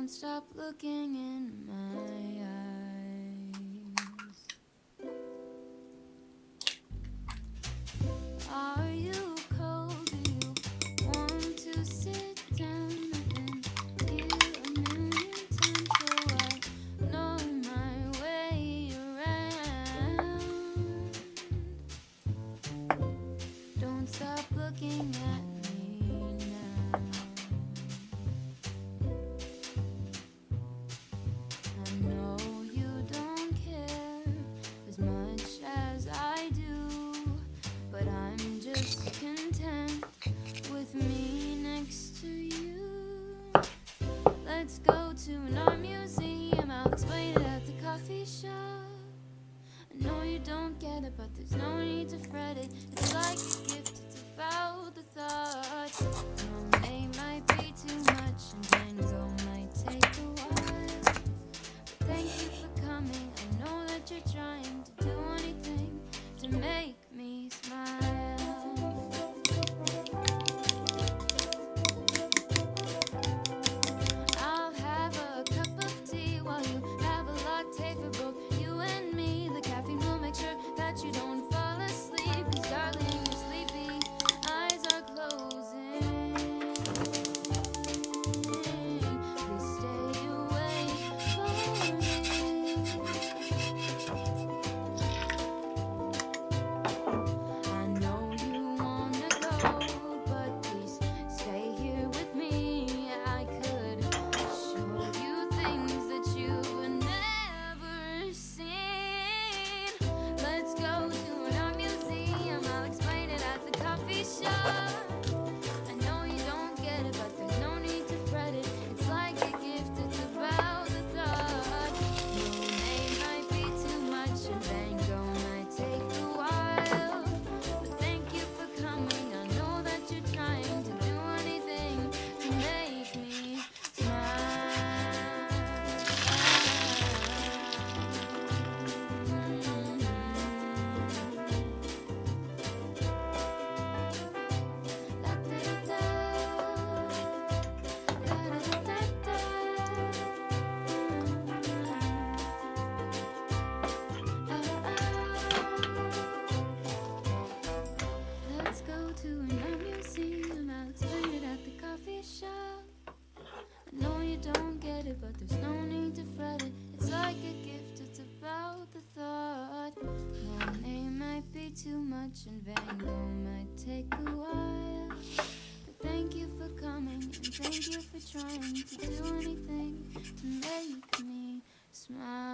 Don't stop looking in my eyes. Are you cold? Do you want to sit down? I've been here a million times, so I know my way around. Don't stop looking at me now. I know you don't care as much as I do, but I'm just content with me next to you. Let's go to an art museum, I'll explain it at the coffee shop. I know you don't get it, but there's no need to fret it. It's like a gift, it's about the thought. No name might be too much, and Van Gogh might take a while. But thank you for coming, I know that you're trying to do anything to make me smile. I'll have a cup of tea while you have a latte for both you and me. The caffeine will make sure that you don't fall asleep, 'cause darling, you're sleepy, eyes are closing. Please stay awake for me. I know you wanna go, but please stay here with me. I could show you things that you've never seen. Let's go to an art museum, I'll explain it at the coffee shop. I know you don't get it, but there's no need to fret it. It's like a gift, it's about the thought. Your name might be too much, and Van Gogh might take a while. But thank you for coming, I know that you're trying to do anything to make me Let's go to an art museum, I'll explain it at the coffee shop. I know you don't get it, but there's no need to fret it. It's like a gift, it's about the thought. No name might be too much, and Van Gogh might take a while. But thank you for coming, and thank you for trying to do anything to make me smile.